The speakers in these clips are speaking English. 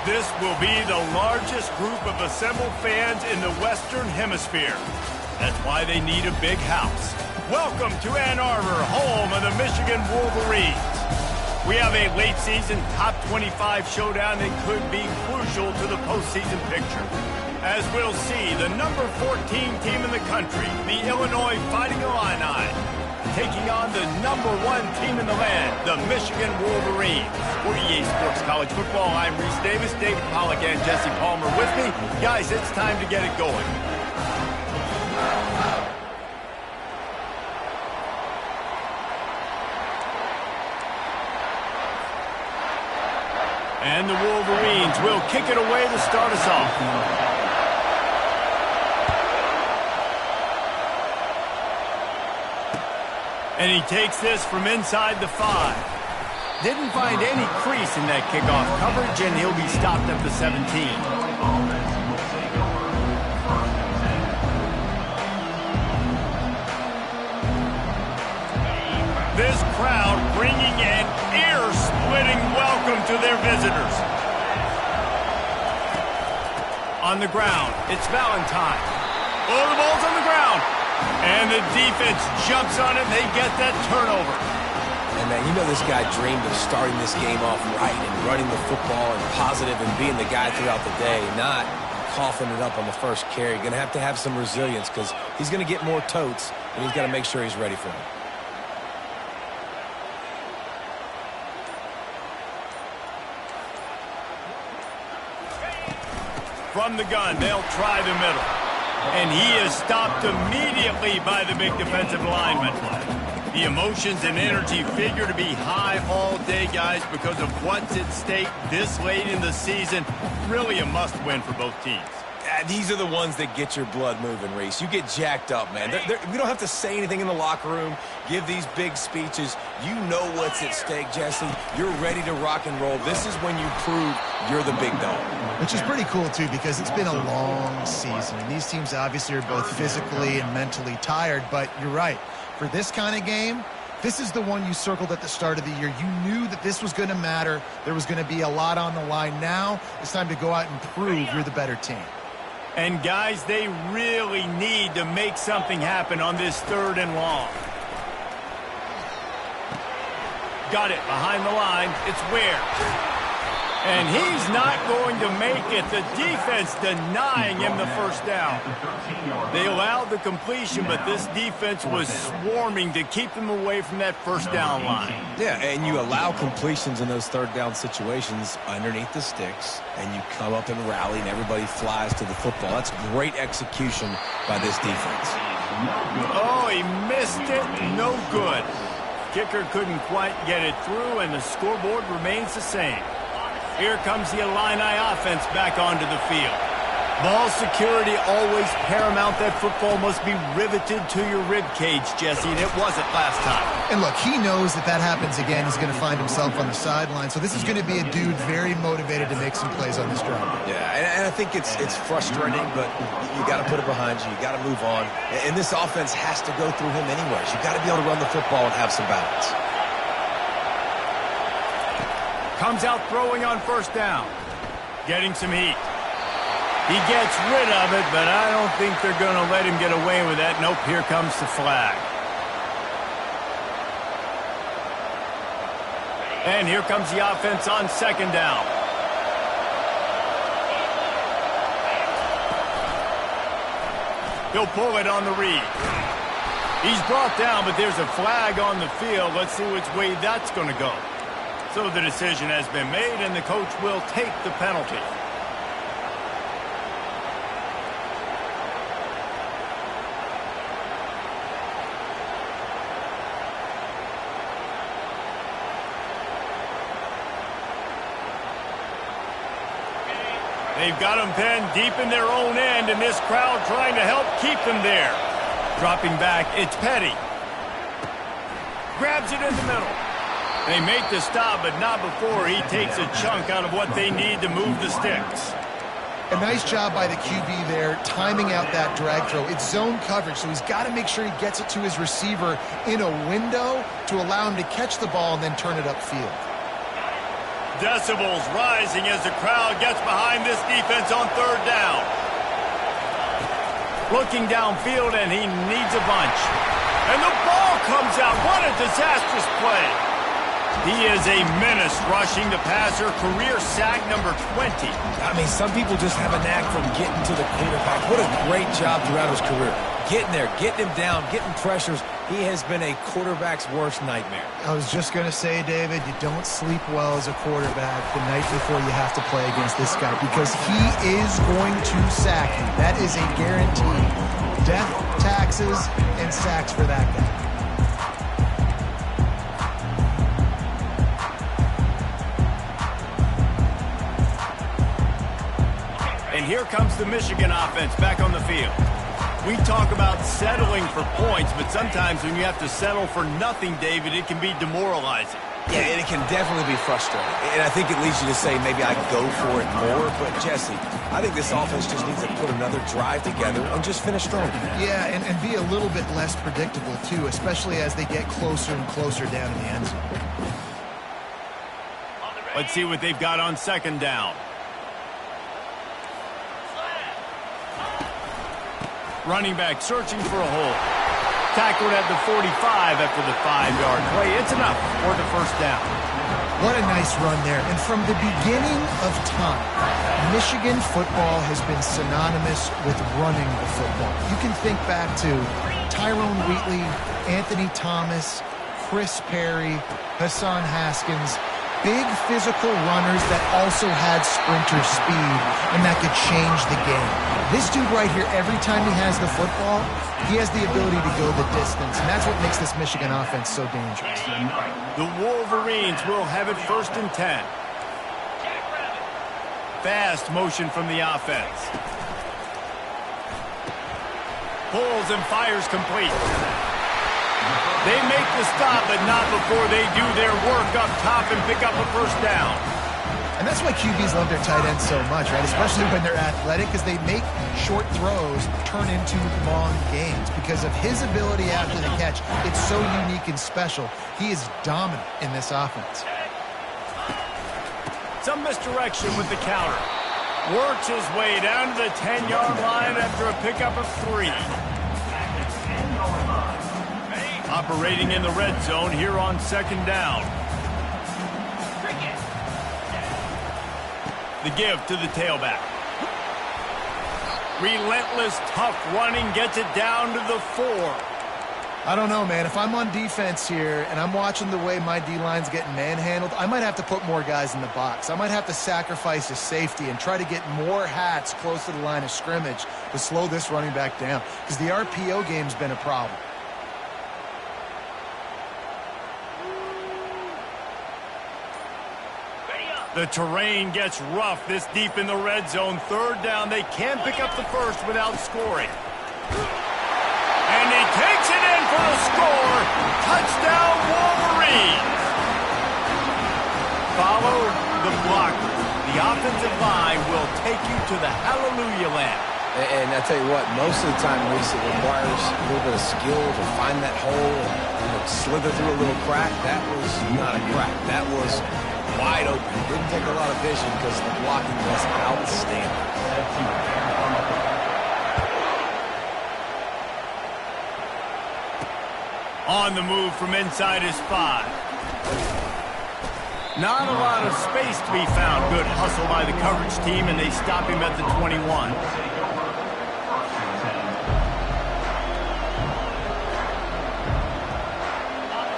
This will be the largest group of assembled fans in the Western Hemisphere. That's why they need a big house. Welcome to Ann Arbor, home of the Michigan Wolverines. We have a late-season top 25 showdown that could be crucial to the postseason picture. As we'll see, the number 14 team in the country, the Illinois Fighting Illini, taking on the number 1 team in the land, the Michigan Wolverines. For EA Sports College Football, I'm Reese Davis, David Pollack, and Jesse Palmer with me. Guys, it's time to get it going. And the Wolverines will kick it away to start us off. And he takes this from inside the 5. Didn't find any crease in that kickoff coverage, and he'll be stopped at the 17. This crowd bringing an ear-splitting welcome to their visitors. On the ground, it's Valentine. Oh, the ball's on the ground. And the defense jumps on it, and they get that turnover. And man, you know this guy dreamed of starting this game off right and running the football and positive and being the guy throughout the day, not coughing it up on the first carry. Going to have some resilience because he's going to get more totes, and he's got to make sure he's ready for it. From the gun, they'll try the middle. And he is stopped immediately by the big defensive lineman. The emotions and energy figure to be high all day, guys, because of what's at stake this late in the season. Really a must-win for both teams. These are the ones that get your blood moving, Reese. You get jacked up, man. We don't have to say anything in the locker room, give these big speeches. You know what's at stake, Jesse. You're ready to rock and roll. This is when you prove you're the big dog. Which is pretty cool, too, because it's been a long season. And these teams obviously are both physically and mentally tired, but you're right. For this kind of game, this is the one you circled at the start of the year. You knew that this was going to matter. There was going to be a lot on the line. Now it's time to go out and prove you're the better team. And, guys, they really need to make something happen on this 3rd and long. Got it behind the line. It's Ware. And he's not going to make it. The defense denying him the first down. They allowed the completion, but this defense was swarming to keep them away from that first down line. Yeah, and you allow completions in those 3rd down situations underneath the sticks, and you come up and rally, and everybody flies to the football. That's great execution by this defense. Oh, he missed it. No good. Kicker couldn't quite get it through, and the scoreboard remains the same. Here comes the Illini offense back onto the field. Ball security always paramount. That football must be riveted to your rib cage, Jesse, and it wasn't last time. And look, he knows that happens again. He's going to find himself on the sideline. So this is going to be a dude very motivated to make some plays on this drive. Yeah, and I think it's frustrating, but you got to put it behind you. You got to move on. And this offense has to go through him anyways. You got to be able to run the football and have some balance. Comes out throwing on first down. Getting some heat. He gets rid of it, but I don't think they're going to let him get away with that. Nope, here comes the flag. And here comes the offense on 2nd down. He'll pull it on the read. He's brought down, but there's a flag on the field. Let's see which way that's going to go. So the decision has been made, and the coach will take the penalty. They've got them pinned deep in their own end, and this crowd trying to help keep them there. Dropping back, it's Petty. Grabs it in the middle. They make the stop, but not before he takes a chunk out of what they need to move the sticks. A nice job by the QB there, timing out that drag throw. It's zone coverage, so he's got to make sure he gets it to his receiver in a window to allow him to catch the ball and then turn it upfield. Decibels rising as the crowd gets behind this defense on third down. Looking downfield, and he needs a bunch. And the ball comes out. What a disastrous play. He is a menace rushing the passer. Career sack number 20. I mean, some people just have a knack from getting to the quarterback. What a great job throughout his career. Getting there, getting him down, getting pressures. He has been a quarterback's worst nightmare. I was just going to say, David, you don't sleep well as a quarterback the night before you have to play against this guy because he is going to sack you. That is a guarantee. Death, taxes, and sacks for that guy. And here comes the Michigan offense back on the field. We talk about settling for points, but sometimes when you have to settle for nothing, David, it can be demoralizing. Yeah, and it can definitely be frustrating. And I think it leads you to say maybe I go for it more. But, Jesse, I think this offense just needs to put another drive together and just finish strong. Yeah, and be a little bit less predictable, too, especially as they get closer and closer down in the end zone. Let's see what they've got on second down. Running back searching for a hole. Tackled at the 45 after the 5-yard play. It's enough for the first down. What a nice run there. And from the beginning of time, Michigan football has been synonymous with running the football. You can think back to Tyrone Wheatley, Anthony Thomas, Chris Perry, Hassan Haskins. Big physical runners that also had sprinter speed and that could change the game. This dude right here, every time he has the football, he has the ability to go the distance, and that's what makes this Michigan offense so dangerous. The Wolverines will have it 1st and 10. Fast motion from the offense. Pulls and fires complete. They make the stop, but not before they do their work up top and pick up a first down. And that's why QBs love their tight ends so much, right? Especially when they're athletic, because they make short throws turn into long gains. Because of his ability after the catch, it's so unique and special. He is dominant in this offense. Some misdirection with the counter. Works his way down to the 10-yard line after a pickup of 3. Operating in the red zone here on second down. The give to the tailback. Relentless, tough running gets it down to the 4. I don't know, man. If I'm on defense here and I'm watching the way my D-line's getting manhandled, I might have to put more guys in the box. I might have to sacrifice a safety and try to get more hats close to the line of scrimmage to slow this running back down because the RPO game's been a problem. The terrain gets rough this deep in the red zone. 3rd down. They can't pick up the first without scoring. And he takes it in for the score. Touchdown, Wolverines. Follow the blocker. The offensive line will take you to the hallelujah land. And I tell you what, most of the time, Mees, it requires a little bit of skill to find that hole and slither through a little crack. That was not a crack. That was wide open. Didn't take a lot of vision because the blocking was outstanding. On the move from inside his 5. Not a lot of space to be found. Good hustle by the coverage team, and they stop him at the 21.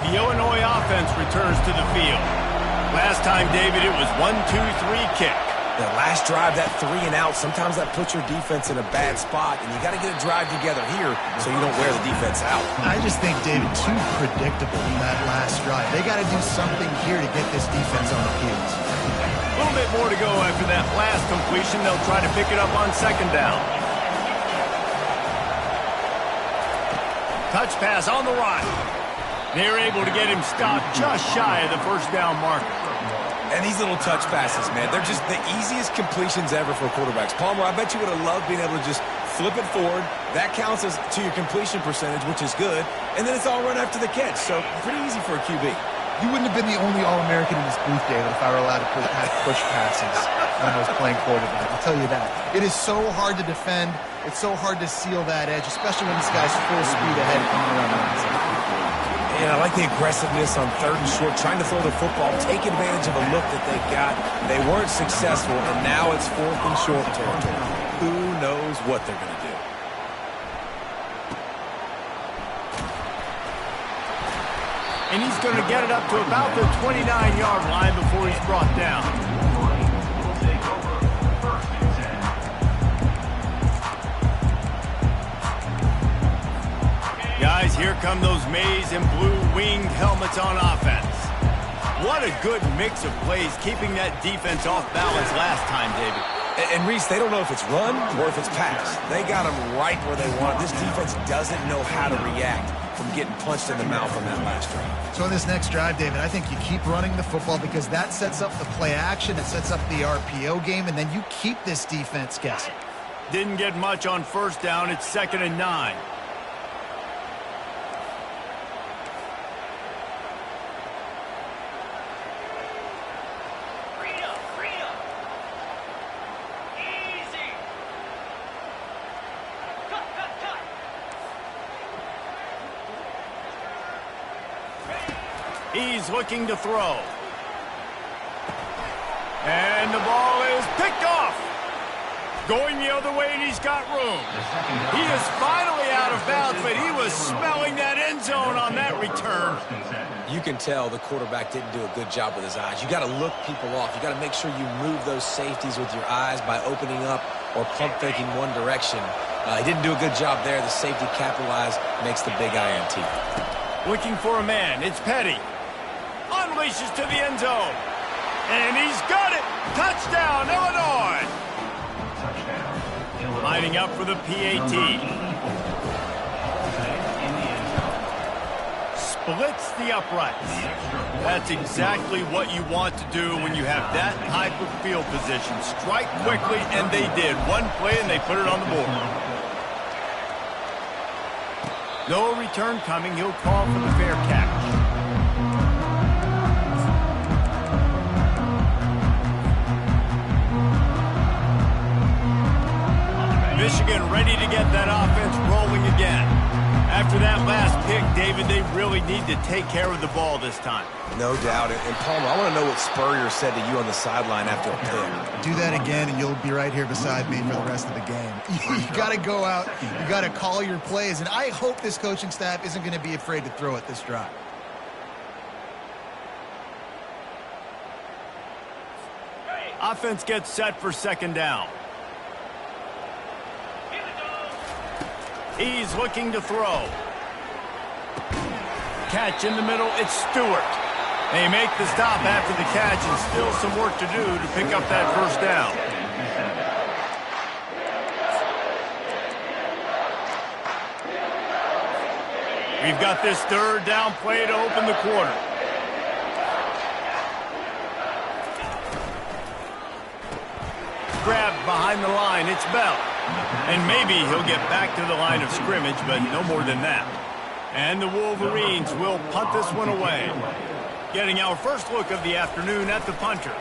The Illinois offense returns to the field. Last time, David, it was 1-2-3 kick. The last drive, that 3 and out, sometimes that puts your defense in a bad spot, and you got to get a drive together here so you don't wear the defense out. I just think, David, too predictable in that last drive. They got to do something here to get this defense on the heels. A little bit more to go after that last completion. They'll try to pick it up on second down. Touch pass on the right. They're able to get him stopped just shy of the first down marker. And these little touch passes, man, they're just the easiest completions ever for quarterbacks. Palmer, I bet you would have loved being able to just flip it forward. That counts as to your completion percentage, which is good. And then it's all run after the catch. So pretty easy for a QB. You wouldn't have been the only All-American in this booth, David, if I were allowed to have push passes when I was playing quarterback. I'll tell you that. It is so hard to defend. It's so hard to seal that edge, especially when this guy's full speed ahead coming around the outside. And I like the aggressiveness on 3rd and short, trying to throw the football, take advantage of a look that they got. They weren't successful, and now it's 4th and short territory. Who knows what they're going to do? And he's going to get it up to about the 29-yard line before he's brought down. Guys, here come those maize and blue winged helmets on offense. What a good mix of plays, keeping that defense off balance last time, David. And Reese, they don't know if it's run or if it's pass. They got them right where they want. This defense doesn't know how to react from getting punched in the mouth on that last drive. So in this next drive, David, I think you keep running the football because that sets up the play action, it sets up the RPO game, and then you keep this defense guessing. Didn't get much on 1st down. It's 2nd and 9. He's looking to throw. And the ball is picked off. Going the other way, and he's got room. He is finally out of bounds, but he was smelling that end zone on that return. You can tell the quarterback didn't do a good job with his eyes. You got to look people off. You got to make sure you move those safeties with your eyes by opening up or pump faking one direction. He didn't do a good job there. The safety capitalized, makes the big INT. Looking for a man. It's Petty. Unleashes to the end zone. And he's got it. Touchdown, Illinois. Lining up for the PAT. Splits the uprights. That's exactly what you want to do when you have that type of field position. Strike quickly, and they did. One play, and they put it on the board. No return coming. He'll call for the fair catch. Michigan ready to get that offense rolling again. After that last pick, David, they really need to take care of the ball this time. No doubt. And Palmer, I want to know what Spurrier said to you on the sideline after a pick. Do that again, and you'll be right here beside me for the rest of the game. You got to go out. You got to call your plays, and I hope this coaching staff isn't going to be afraid to throw it this drive. Offense gets set for 2nd down. He's looking to throw. Catch in the middle. It's Stewart. They make the stop after the catch, and still some work to do to pick up that 1st down. We've got this 3rd down play to open the quarter. Grabbed behind the line. It's Bell. And maybe he'll get back to the line of scrimmage, but no more than that. And the Wolverines will punt this one away. Getting our first look of the afternoon at the punter.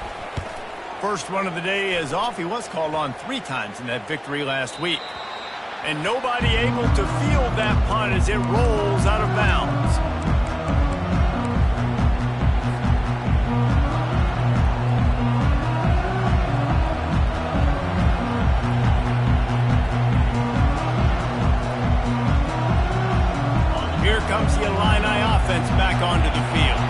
First one of the day is off. He was called on 3 times in that victory last week. And nobody able to field that punt as it rolls out of bounds. Here comes the Illini offense back onto the field.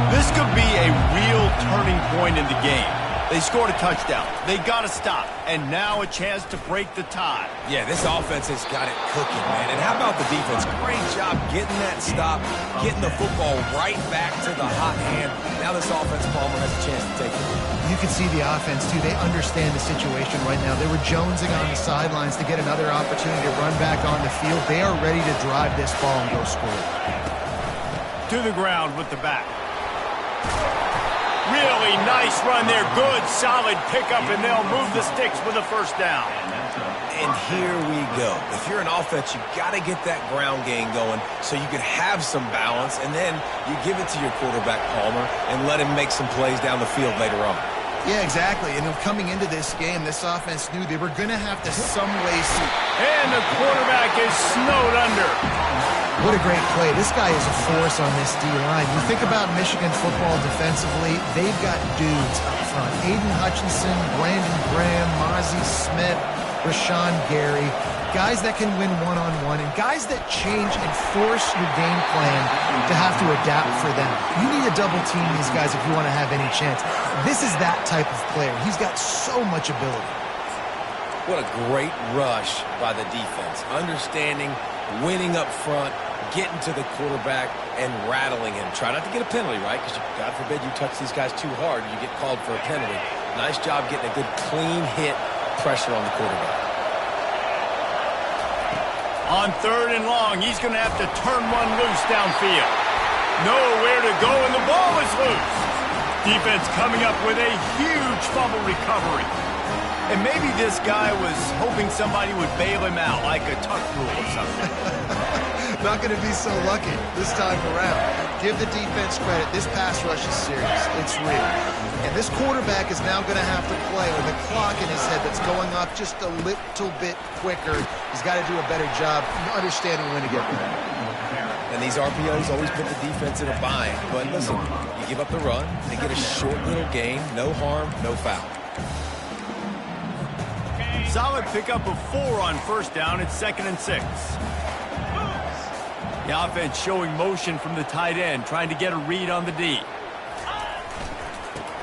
This could be a real turning point in the game. They scored a touchdown. They got to stop. And now a chance to break the tie. Yeah, this offense has got it cooking, man. And how about the defense? Great job getting that stop, getting the football right back to the hot hand. Now this offense, Palmer, has a chance to take it. You can see the offense, too. They understand the situation right now. They were jonesing on the sidelines to get another opportunity to run back on the field. They are ready to drive this ball and go score. To the ground with the back. Really nice run there. Good, solid pickup, and they'll move the sticks with a first down. And here we go. If you're an offense, you got to get that ground game going so you can have some balance, and then you give it to your quarterback, Palmer, and let him make some plays down the field later on. Yeah, exactly. And coming into this game, this offense knew they were going to have to some way see. And the quarterback is snowed under. What a great play. This guy is a force on this D-line. You think about Michigan football defensively, they've got dudes up front. Aiden Hutchinson, Brandon Graham, Mozzie Smith, Rashawn Gary, guys that can win one-on-one, and guys that change and force your game plan to have to adapt for them. You need to double-team these guys if you want to have any chance. This is that type of player. He's got so much ability. What a great rush by the defense. Understanding, winning up front, getting to the quarterback, and rattling him. Try not to get a penalty, right? Because God forbid you touch these guys too hard, you get called for a penalty. Nice job getting a good clean hit, pressure on the quarterback. On 3rd and long, he's going to have to turn one loose downfield. Nowhere to go, and the ball is loose. Defense coming up with a huge fumble recovery. And maybe this guy was hoping somebody would bail him out, like a tuck rule or something. Not going to be so lucky this time around. Give the defense credit. This pass rush is serious. It's real. And this quarterback is now going to have to play with a clock in his head that's going off just a little bit quicker. He's got to do a better job understanding when to get ready. And these RPOs always put the defense in a bind. But listen, you give up the run, they get a short little gain, no harm, no foul. Solid pickup of 4 on first down. It's 2nd and 6. The offense showing motion from the tight end, trying to get a read on the D.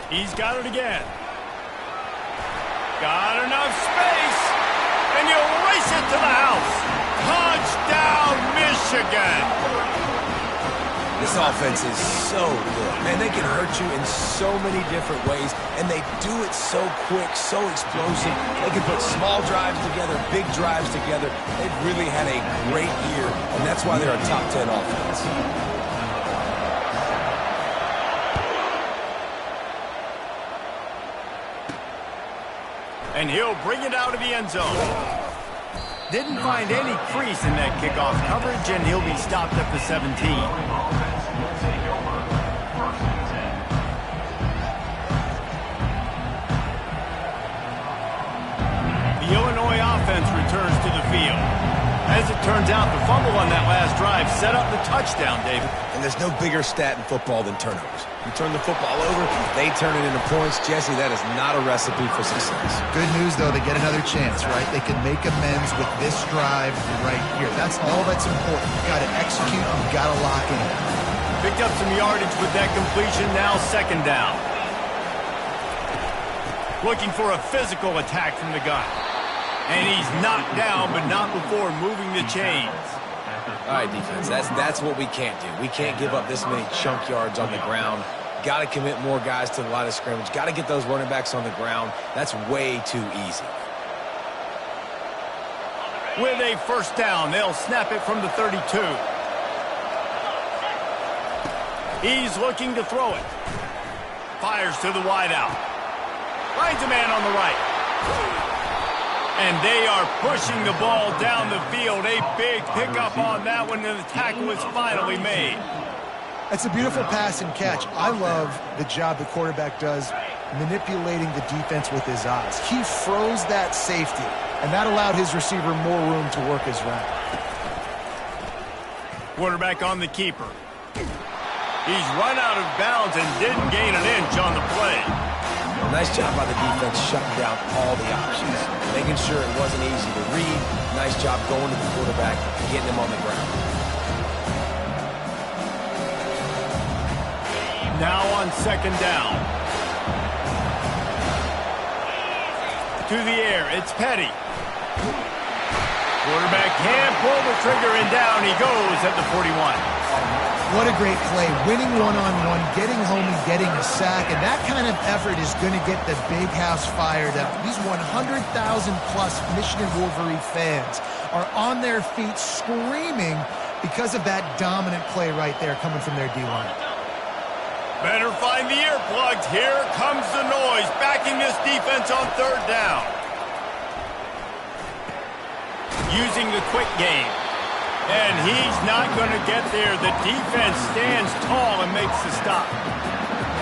He's got it again. Got enough space, and he'll race it to the house. Touchdown, Michigan. This offense is so good. Man, they can hurt you in so many different ways, and they do it so quick, so explosive. They can put small drives together, big drives together. They've really had a great year, and that's why they're a top 10 offense. And he'll bring it out of the end zone. Didn't find any crease in that kickoff coverage, and he'll be stopped at the 17. The Illinois offense returns to the field. As it turns out, the fumble on that last drive set up the touchdown, David. And there's no bigger stat in football than turnovers. You turn the football over, they turn it into points. Jesse, that is not a recipe for success. Good news, though, they get another chance, right? They can make amends with this drive right here. That's all that's important. You got to execute, you got to lock in. Picked up some yardage with that completion, now 2nd down. Looking for a physical attack from the gun. And he's knocked down, but not before moving the chains. All right, defense, that's what we can't do. We can't give up this many chunk yards on the ground. Got to commit more guys to the line of scrimmage. Got to get those running backs on the ground. That's way too easy. With a first down, they'll snap it from the 32. He's looking to throw it. Fires to the wideout. Finds a man on the right. And they are pushing the ball down the field. A big pickup on that one, and the tackle was finally made. That's a beautiful pass and catch. I love the job the quarterback does manipulating the defense with his eyes. He froze that safety, and that allowed his receiver more room to work his route. Quarterback on the keeper. He's run out of bounds and didn't gain an inch on the play. Nice job by the defense shutting down all the options, making sure it wasn't easy to read. Nice job going to the quarterback, getting him on the ground. Now on 2nd down. To the air, it's Petty. Quarterback can't pull the trigger, and down he goes at the 41. What a great play. Winning one-on-one, getting home and getting a sack, and that kind of effort is going to get the big house fired up. These 100,000-plus Michigan Wolverine fans are on their feet screaming because of that dominant play right there coming from their D-line. Better find the earplugs. Here comes the noise, backing this defense on third down. Using the quick game. And he's not going to get there. The defense stands tall and makes the stop.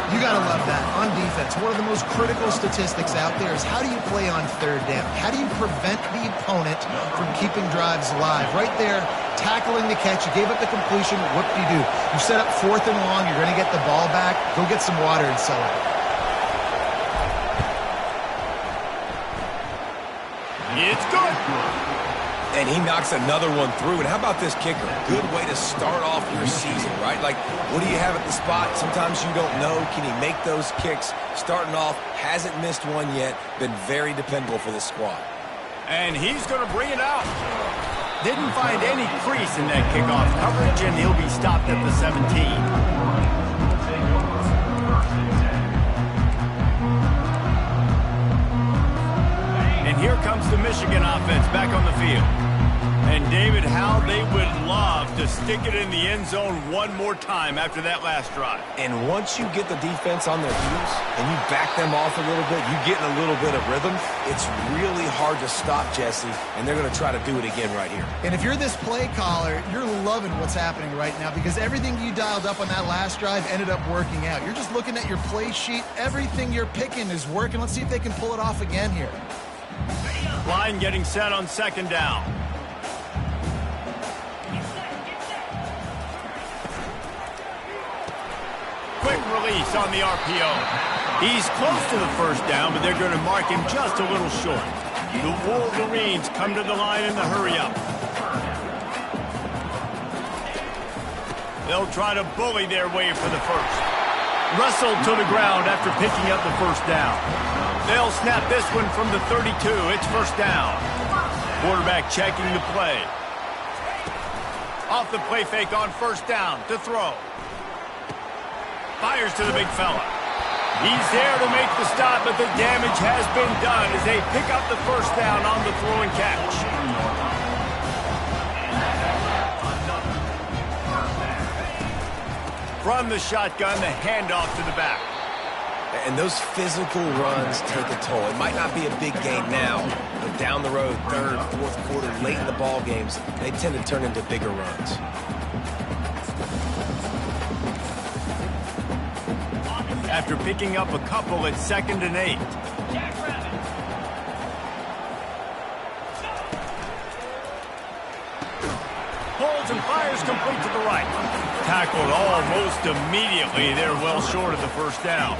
You got to love that. On defense, one of the most critical statistics out there is how do you play on third down? How do you prevent the opponent from keeping drives alive? Right there, tackling the catch. You gave up the completion. What do? You set up 4th and long. You're going to get the ball back. Go get some water and celebrate. It's good. And he knocks another one through. And how about this kicker? Good way to start off your season, right? Like, what do you have at the spot? Sometimes you don't know. Can he make those kicks? Starting off, hasn't missed one yet. Been very dependable for this squad. And he's going to bring it out. Didn't find any crease in that kickoff coverage, and he'll be stopped at the 17. Here comes the Michigan offense back on the field. And David, how they would love to stick it in the end zone one more time after that last drive. And once you get the defense on their heels and you back them off a little bit, you get in a little bit of rhythm, it's really hard to stop, Jesse, and they're going to try to do it again right here. And if you're this play caller, you're loving what's happening right now because everything you dialed up on that last drive ended up working out. You're just looking at your play sheet. Everything you're picking is working. Let's see if they can pull it off again here. Line getting set on 2nd down. Quick release on the RPO. He's close to the 1st down, but they're going to mark him just a little short. The Wolverines come to the line in the hurry-up. They'll try to bully their way for the 1st. Wrestled to the ground after picking up the 1st down. They'll snap this one from the 32. It's 1st down. Quarterback checking the play. Off the play fake on 1st down to throw. Fires to the big fella. He's there to make the stop, but the damage has been done as they pick up the 1st down on the throw and catch. From the shotgun, the handoff to the back. And those physical runs take a toll. It might not be a big game now, but down the road, 3rd, 4th quarter, late in the ball games, they tend to turn into bigger runs. After picking up a couple at 2nd and 8. Holds and fires complete to the right. Tackled almost immediately. They're well short of the 1st down.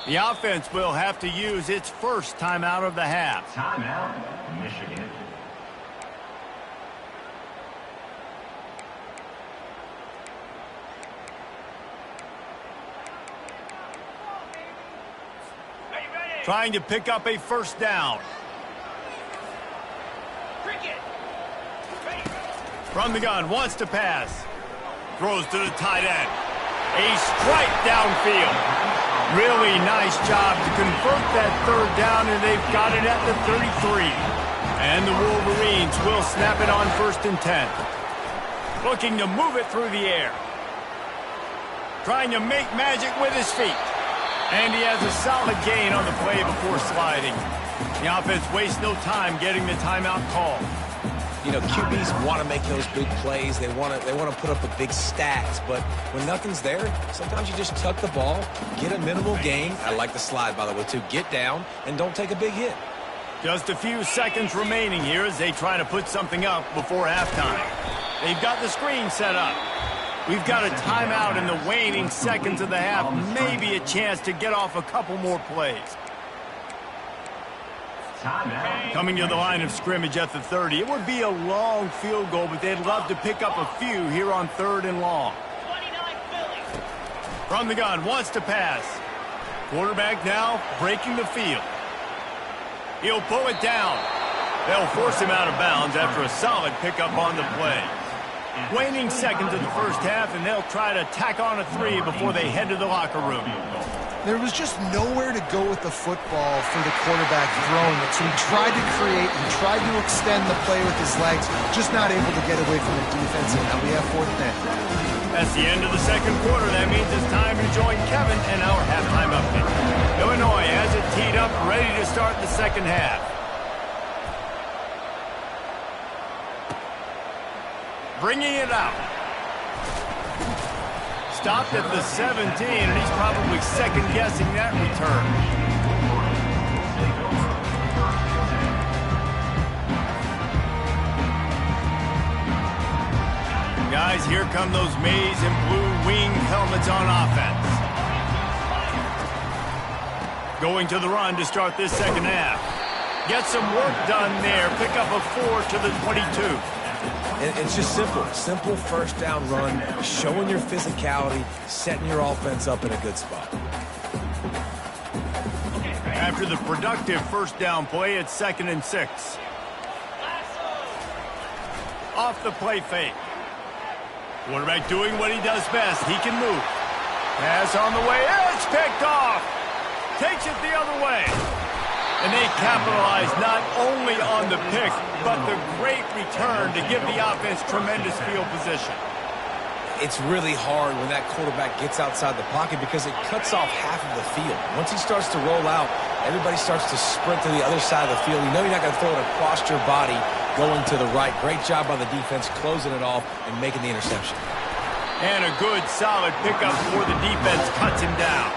The offense will have to use its 1st timeout of the half. Timeout, Michigan. Trying to pick up a 1st down. From the gun, wants to pass. Throws to the tight end. A strike downfield. Really nice job to convert that 3rd down, and they've got it at the 33. And the Wolverines will snap it on 1st and 10. Looking to move it through the air. Trying to make magic with his feet. And he has a solid gain on the play before sliding. The offense wastes no time getting the timeout call. You know, QBs want to make those big plays. They want to put up the big stats. But when nothing's there, sometimes you just tuck the ball, get a minimal gain. I like the slide, by the way, too. Get down and don't take a big hit. Just a few seconds remaining here as they try to put something up before halftime. They've got the screen set up. We've got a timeout in the waning seconds of the half. Maybe a chance to get off a couple more plays. Coming to the line of scrimmage at the 30. It would be a long field goal, but they'd love to pick up a few here on 3rd and long. From the gun, wants to pass. Quarterback now breaking the field. He'll pull it down. They'll force him out of bounds after a solid pickup on the play. Waning seconds of the first half, and they'll try to tack on a 3 before they head to the locker room. There was just nowhere to go with the football for the quarterback throwing it, so he tried to create and tried to extend the play with his legs, just not able to get away from the defense, and now we have 4th down. That's the end of the second quarter. That means it's time to join Kevin and our halftime update. Illinois has it teed up, ready to start the second half. Bringing it out. Stopped at the 17, and he's probably second-guessing that return. Guys, here come those Mees and blue wing helmets on offense. Going to the run to start this second half. Get some work done there. Pick up a 4 to the 22. It's just simple. Simple first down run, showing your physicality, setting your offense up in a good spot. After the productive first down play, it's 2nd and 6. Off the play fake. Quarterback doing what he does best. He can move. Pass on the way. It's picked off. Takes it the other way. And they capitalize not only on the pick, but the great return to give the offense tremendous field position. It's really hard when that quarterback gets outside the pocket because it cuts off half of the field. Once he starts to roll out, everybody starts to sprint to the other side of the field. You know you're not going to throw it across your body going to the right. Great job by the defense closing it off and making the interception. And a good, solid pickup before the defense cuts him down.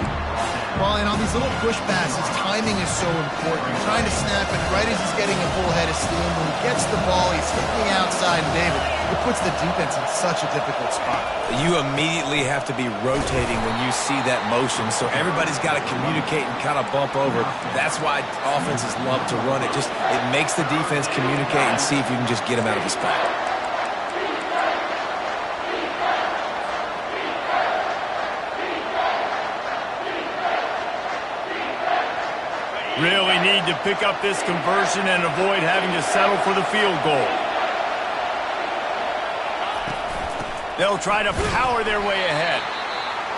Well, and on these little push passes, timing is so important. You're trying to snap it right as he's getting a full head of steam. When he gets the ball, he's hitting the outside, and David, it puts the defense in such a difficult spot. You immediately have to be rotating when you see that motion, so everybody's got to communicate and kind of bump over. That's why offenses love to run it. It makes the defense communicate and see if you can just get him out of his spot. Really need to pick up this conversion and avoid having to settle for the field goal. They'll try to power their way ahead.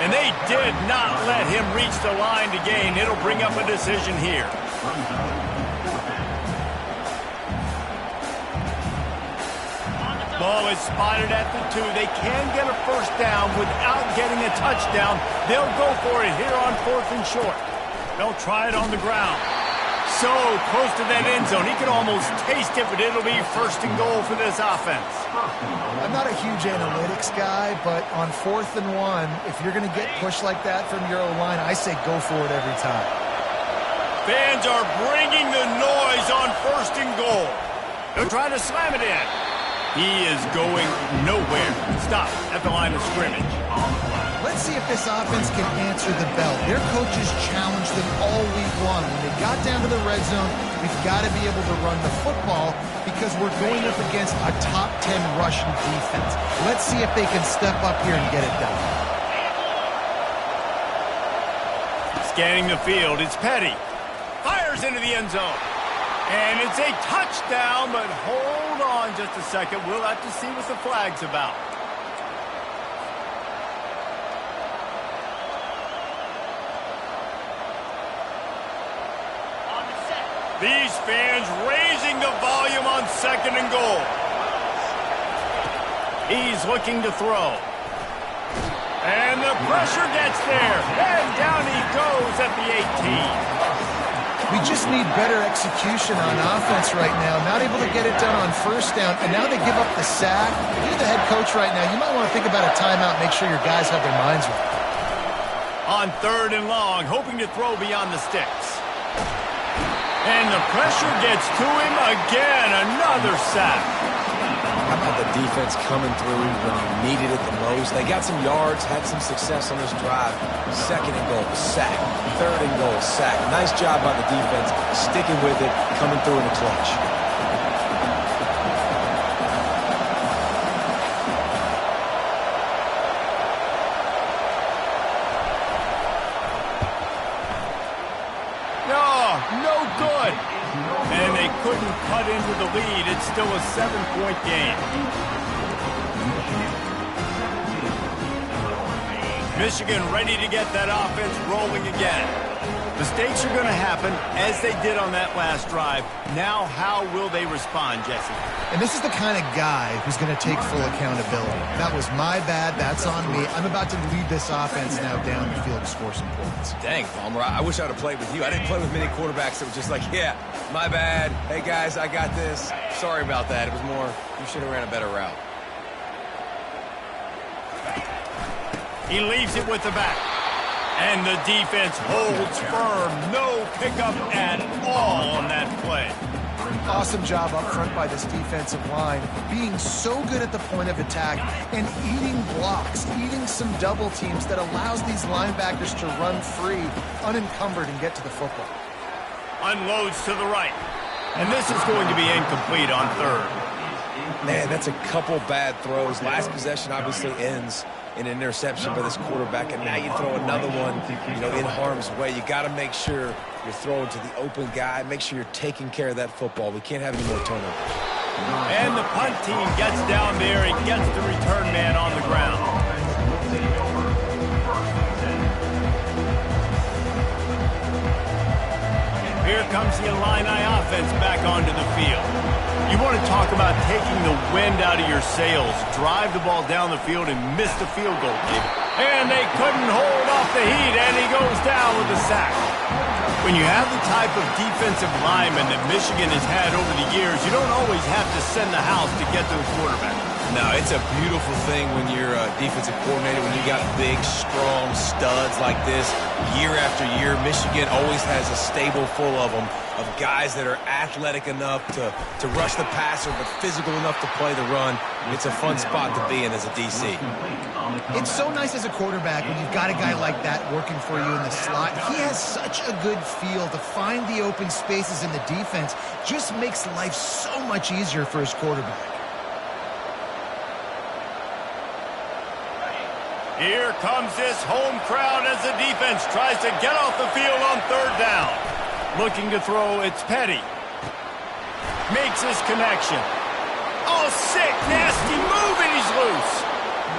And they did not let him reach the line to gain. It'll bring up a decision here. Ball is spotted at the 2. They can get a first down without getting a touchdown. They'll go for it here on 4th and short. They'll try it on the ground. So close to that end zone. He can almost taste it, but it'll be 1st and goal for this offense. I'm not a huge analytics guy, but on 4th and 1, if you're going to get pushed like that from your O-line, I say go for it every time. Fans are bringing the noise on 1st and goal. They're trying to slam it in. He is going nowhere. Stop at the line of scrimmage. Let's see if this offense can answer the bell. Their coaches challenged them all week long. When they got down to the red zone, we've got to be able to run the football because we're going up against a top 10 rushing defense. Let's see if they can step up here and get it done. Scanning the field, it's Petty. Fires into the end zone. And it's a touchdown, but hold on just a second. We'll have to see what the flag's about. These fans raising the volume on 2nd and goal. He's looking to throw. And the pressure gets there. And down he goes at the 18. We just need better execution on offense right now. Not able to get it done on 1st down, and now they give up the sack. If you're the head coach right now, you might want to think about a timeout, make sure your guys have their minds right. On 3rd and long, hoping to throw beyond the sticks. And the pressure gets to him again. Another sack. How about the defense coming through when you needed it the most? They got some yards, had some success on this drive. 2nd and goal, sack. 3rd and goal, sack. Nice job by the defense, sticking with it, coming through in the clutch. good. And they couldn't cut into the lead. It's still a 7-point game. Michigan ready to get that offense rolling again. Mistakes are going to happen, as they did on that last drive. Now, how will they respond, Jesse? And this is the kind of guy who's going to take full accountability. That was my bad. That's on me. I'm about to lead this offense now down the field to score some points. Dang, Palmer, I wish I'd have played with you. I didn't play with many quarterbacks that were just like, yeah, my bad. Hey, guys, I got this. Sorry about that. It was more, you should have ran a better route. He leaves it with the back. And the defense holds firm. No pickup at all on that play. Awesome job up front by this defensive line, being so good at the point of attack and eating blocks, eating some double teams that allows these linebackers to run free, unencumbered, and get to the football. Unloads to the right. And this is going to be incomplete on third. Man, that's a couple bad throws. Last possession obviously ends in an interception by this quarterback, and now you throw another one, in harm's way. You got to make sure you're throwing to the open guy. Make sure you're taking care of that football. We can't have any more turnovers. And the punt team gets down there and gets the return man on the ground. Here comes the Illini offense back onto the field. You want to talk about taking the wind out of your sails. Drive the ball down the field and miss the field goal, David. And they couldn't hold off the heat, and he goes down with a sack. When you have the type of defensive lineman that Michigan has had over the years, you don't always have to send the house to get to the quarterback. No, it's a beautiful thing when you're a defensive coordinator, when you got big, strong studs like this. Year after year, Michigan always has a stable full of them, of guys that are athletic enough to rush the passer, but physical enough to play the run. It's a fun spot to be in as a DC. It's so nice as a quarterback when you've got a guy like that working for you in the slot. He has such a good feel to find the open spaces in the defense. Just makes life so much easier for his quarterback. Here comes this home crowd as the defense tries to get off the field on third down. Looking to throw, it's Petty. Makes his connection. Oh, sick, nasty move, and he's loose.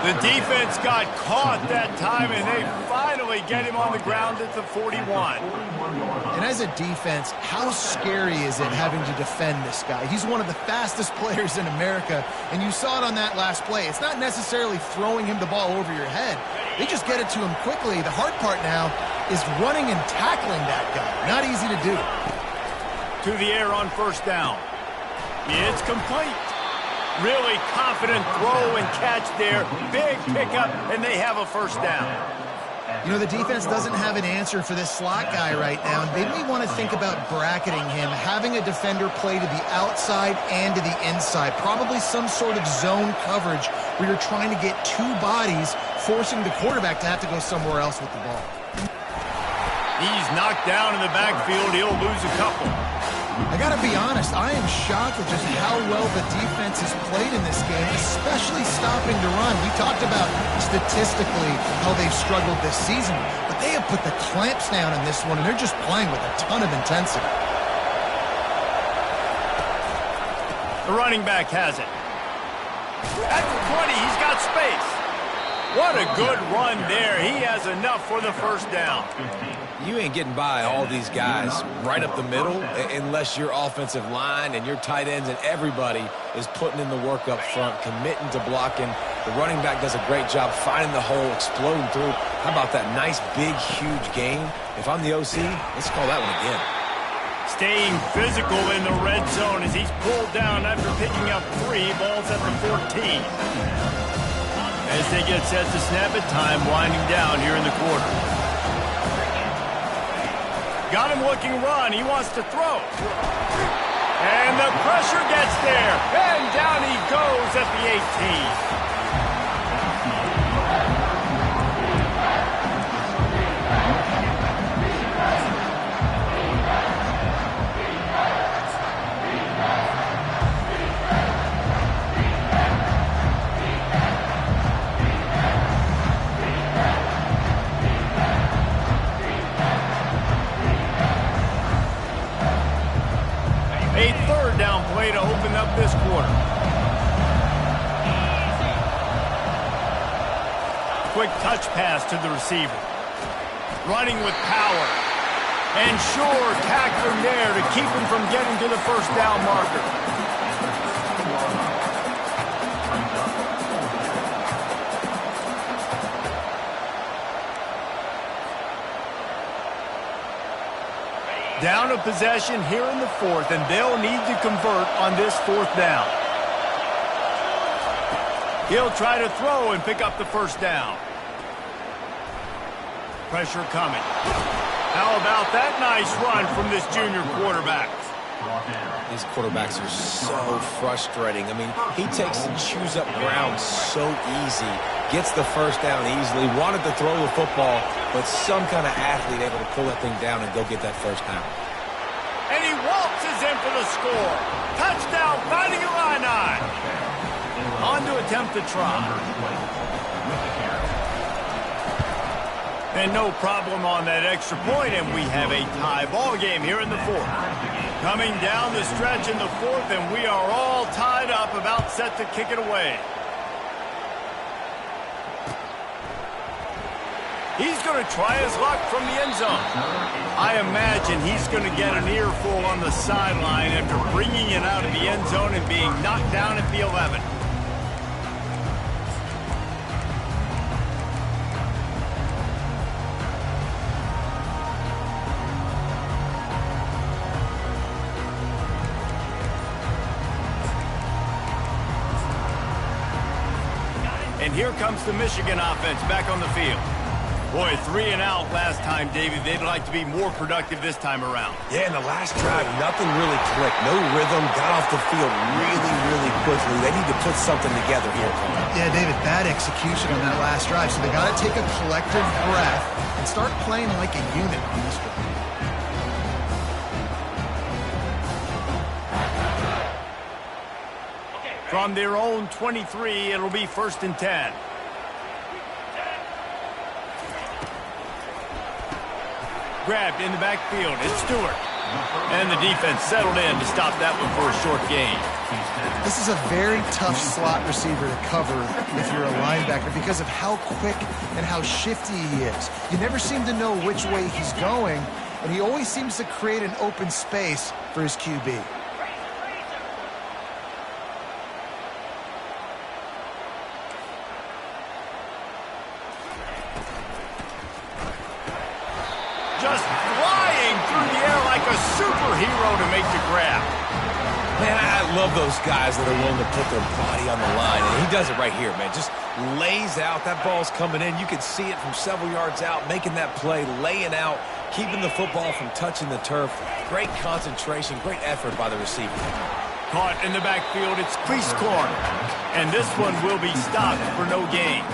The defense got caught that time, and they finally get him on the ground at the 41. And as a defense, how scary is it having to defend this guy? He's one of the fastest players in America, and you saw it on that last play. It's not necessarily throwing him the ball over your head. They just get it to him quickly. The hard part now is running and tackling that guy. Not easy to do. To the air on first down. It's complete. Really confident throw and catch there. Big pickup, and they have a first down. The defense doesn't have an answer for this slot guy right now. They may want to think about bracketing him, having a defender play to the outside and to the inside. Probably some sort of zone coverage where you're trying to get two bodies, forcing the quarterback to have to go somewhere else with the ball. He's knocked down in the backfield. He'll lose a couple. I got to be honest, I am shocked at just how well the defense has played in this game, especially stopping the run. We talked about statistically how they've struggled this season, but they have put the clamps down in this one, and they're just playing with a ton of intensity. The running back has it. At the 20, he's got space. What a good run there. He has enough for the first down. You ain't getting by all these guys right up the middle unless your offensive line and your tight ends and everybody is putting in the work up front, committing to blocking. The running back does a great job finding the hole, exploding through. How about that nice, big, huge gain? If I'm the OC, let's call that one again. Staying physical in the red zone as he's pulled down after picking up 3 balls at the 14. As they get set to snap it, time winding down here in the quarter. Got him looking run. He wants to throw. And the pressure gets there. And down he goes at the 18. touch pass to the receiver. Running with power. And sure, tackling there to keep him from getting to the first down marker. Down a possession here in the fourth, and they'll need to convert on this fourth down. He'll try to throw and pick up the first down. Pressure coming. How about that nice run from this junior quarterback? These quarterbacks are so frustrating. I mean, he takes and chews up ground so easy, gets the first down easily, wanted to throw the football, but some kind of athlete able to pull that thing down and go get that first down. And he waltzes in for the score. Touchdown, Fighting Illini. On to attempt the try. And no problem on that extra point, and we have a tie ball game here in the fourth. Coming down the stretch in the fourth, and we are all tied up, about set to kick it away. He's going to try his luck from the end zone. I imagine he's going to get an earful on the sideline after bringing it out of the end zone and being knocked down at the 11. And here comes the Michigan offense back on the field. Boy, 3 and out last time, David. They'd like to be more productive this time around. Yeah, in the last drive, nothing really clicked. No rhythm, got off the field really quickly. They need to put something together here. Yeah, David, bad execution on that last drive. So they got to take a collective breath and start playing like a unit on this one. From their own 23, it'll be 1st and 10. Grabbed in the backfield. It's Stewart. And the defense settled in to stop that one for a short gain. This is a very tough slot receiver to cover if you're a linebacker because of how quick and how shifty he is. You never seem to know which way he's going, and he always seems to create an open space for his QB. Just flying through the air like a superhero to make the grab. Man, I love those guys that are willing to put their body on the line, and he does it right here, man. Just lays out. That ball's coming in. You can see it from several yards out, making that play, laying out, keeping the football from touching the turf. Great concentration, great effort by the receiver. Caught in the backfield. It's crease corner. And this one will be stopped for no gain.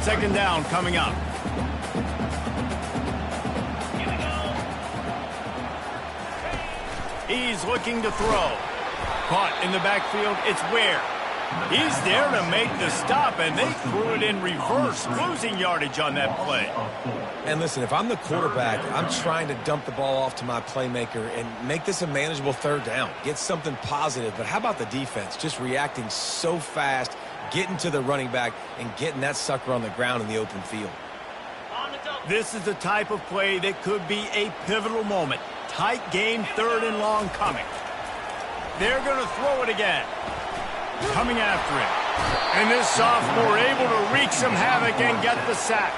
Second down coming up. He's looking to throw. Caught in the backfield. It's Ware. He's there to make the stop, and they threw it in reverse, losing yardage on that play. And listen, if I'm the quarterback, I'm trying to dump the ball off to my playmaker and make this a manageable third down. Get something positive. But how about the defense? Just reacting so fast, getting to the running back, and getting that sucker on the ground in the open field. This is the type of play that could be a pivotal moment. Tight game, 3rd and long coming. They're going to throw it again. Coming after it. And this sophomore able to wreak some havoc and get the sack.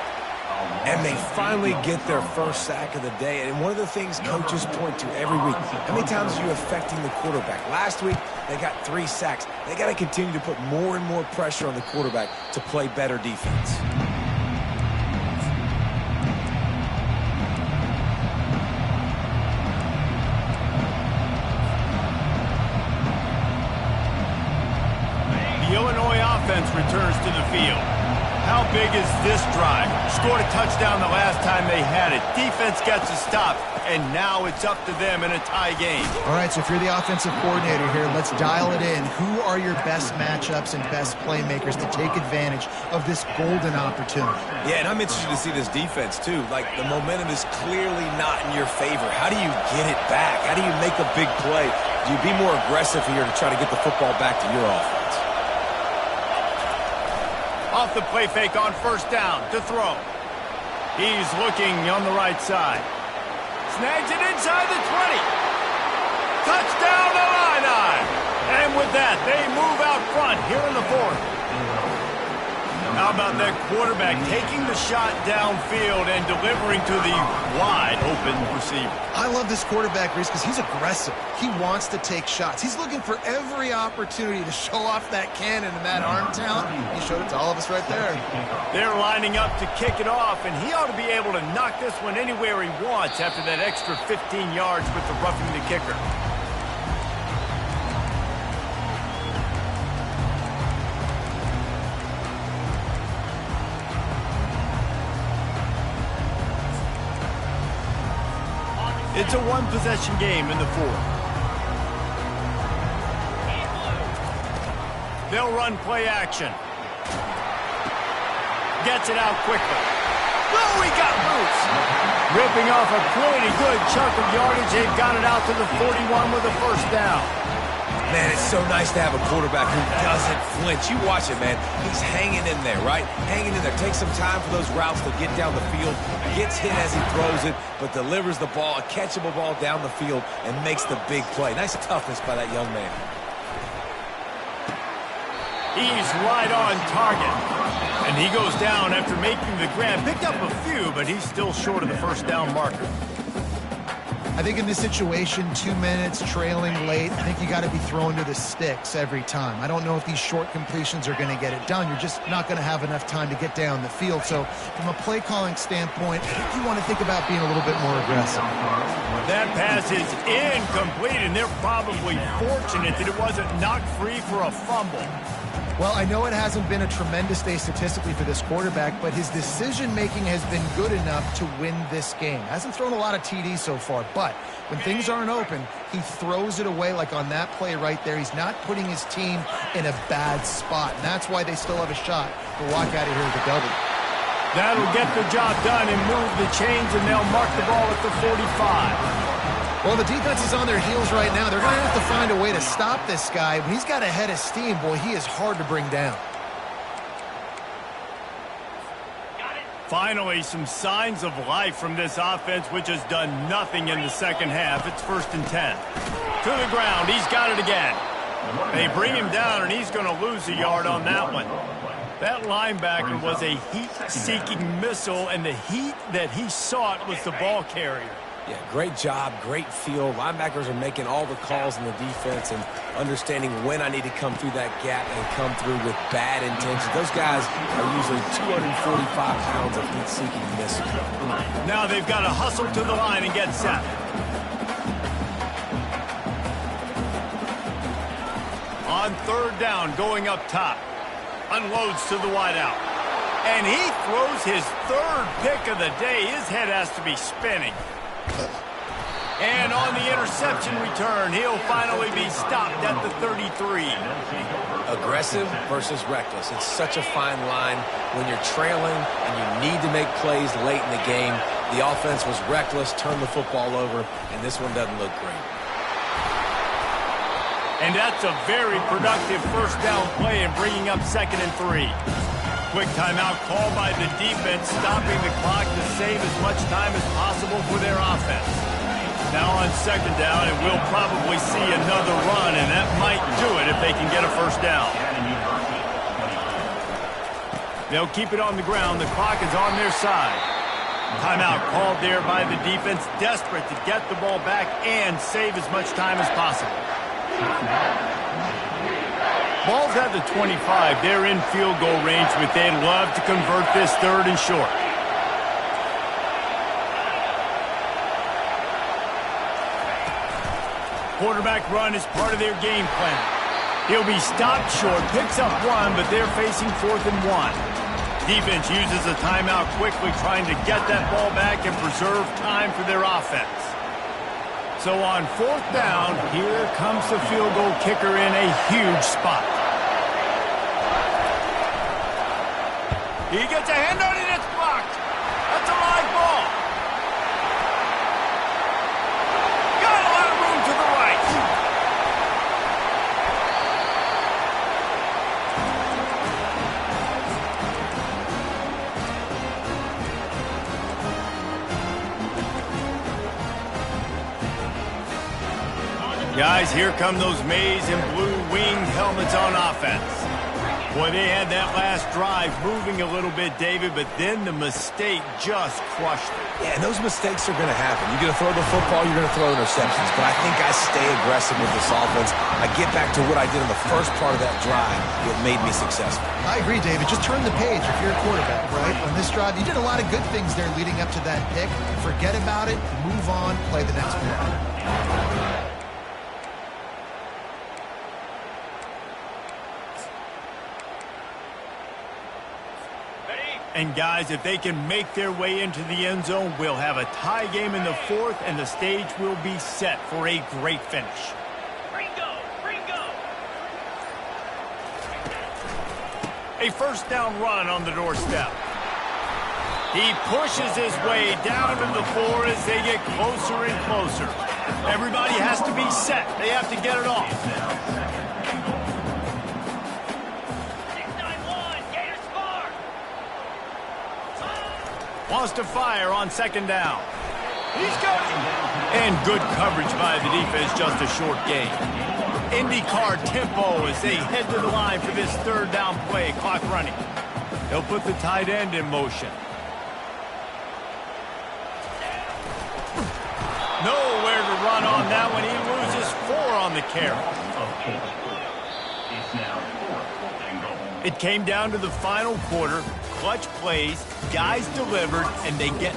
And they finally get their first sack of the day. And one of the things coaches point to every week, how many times are you affecting the quarterback? Last week, they got 3 sacks. They got to continue to put more and more pressure on the quarterback to play better defense. The Illinois offense returns to the field. How big is this drive? Scored a touchdown the last time they had it. Defense gets a stop, and now it's up to them in a tie game. All right, so if you're the offensive coordinator here, let's dial it in. Who are your best matchups and best playmakers to take advantage of this golden opportunity? Yeah, and I'm interested to see this defense, too. Like, the momentum is clearly not in your favor. How do you get it back? How do you make a big play? Do you be more aggressive here to try to get the football back to your offense? Off the play fake on first down to throw. He's looking on the right side. Snags it inside the 20. Touchdown, Illini! And with that, they move out front here in the fourth. How about that quarterback taking the shot downfield and delivering to the wide-open receiver? I love this quarterback, Reese, because he's aggressive. He wants to take shots. He's looking for every opportunity to show off that cannon and that arm talent. He showed it to all of us right there. They're lining up to kick it off, and he ought to be able to knock this one anywhere he wants after that extra 15 yards with the roughing the kicker. It's a one-possession game in the fourth. They'll run play action. Gets it out quickly. Oh, he got loose. Ripping off a pretty good chunk of yardage. They've got it out to the 41 with a first down. Man, it's so nice to have a quarterback who doesn't flinch. You watch it, man. He's hanging in there, right? Hanging in there. Takes some time for those routes to get down the field. Gets hit as he throws it, but delivers the ball, a catchable ball down the field, and makes the big play. Nice toughness by that young man. He's right on target. And he goes down after making the grab. Picked up a few, but he's still short of the first down marker. I think in this situation, 2 minutes, trailing late, I think you got to be throwing to the sticks every time. I don't know if these short completions are going to get it done. You're just not going to have enough time to get down the field. So from a play calling standpoint, I think you want to think about being a little bit more aggressive. That pass is incomplete, and they're probably fortunate that it wasn't knocked free for a fumble. Well, I know it hasn't been a tremendous day statistically for this quarterback, but his decision-making has been good enough to win this game. Hasn't thrown a lot of TDs so far, but when things aren't open, he throws it away like on that play right there. He's not putting his team in a bad spot, and that's why they still have a shot to walk out of here with a W. That'll get the job done and move the chains, and they'll mark the ball at the 45. Well, the defense is on their heels right now. They're going to have to find a way to stop this guy. When he's got a head of steam, boy, he is hard to bring down. Finally, some signs of life from this offense, which has done nothing in the second half. It's 1st and 10. To the ground. He's got it again. They bring him down, and he's going to lose a yard on that one. That linebacker was a heat-seeking missile, and the heat that he sought was the ball carrier. Yeah, great job, great feel. Linebackers are making all the calls in the defense and understanding when I need to come through that gap and come through with bad intentions. Those guys are usually 245 pounds of heat-seeking missiles. Now they've got to hustle to the line and get set. On 3rd down, going up top. Unloads to the wideout. And he throws his 3rd pick of the day. His head has to be spinning. And on the interception return, he'll finally be stopped at the 33. Aggressive versus reckless. It's such a fine line when you're trailing and you need to make plays late in the game. The offense was reckless, turned the football over, and this one doesn't look great. And that's a very productive first down play and bringing up 2nd and 3. Quick timeout call by the defense, stopping the clock to save as much time as possible for their offense. Now on 2nd down, and we'll probably see another run, and that might do it if they can get a first down. They'll keep it on the ground. The clock is on their side. Timeout called there by the defense, desperate to get the ball back and save as much time as possible. Ball's at the 25. They're in field goal range, but they'd love to convert this 3rd and short. Quarterback run is part of their game plan. He'll be stopped short, picks up 1, but they're facing 4th and 1. Defense uses a timeout quickly, trying to get that ball back and preserve time for their offense. So on 4th down, here comes the field goal kicker in a huge spot. He gets a hand on it, it's blocked. That's a live ball. Got a lot of room to the right. Guys, here come those maize and blue winged helmets on offense. Boy, they had that last drive moving a little bit, David, but then the mistake just crushed it. Yeah, and those mistakes are going to happen. You're going to throw the football, you're going to throw interceptions. But I think I stay aggressive with this offense. I get back to what I did in the first part of that drive. It made me successful. I agree, David. Just turn the page if you're a quarterback, right? On this drive, you did a lot of good things there leading up to that pick. Forget about it, move on, play the next play. And guys, if they can make their way into the end zone, we'll have a tie game in the fourth, and the stage will be set for a great finish. A first down run on the doorstep. He pushes his way down to the 4 as they get closer and closer. Everybody has to be set. They have to get it off. Wants to fire on second down. He's got it. And good coverage by the defense, just a short gain. IndyCar tempo as they head to the line for this third down play. Clock running. They'll put the tight end in motion. Nowhere to run on that one. He loses 4 on the carry. It came down to the final quarter. Clutch plays, guys delivered, and they get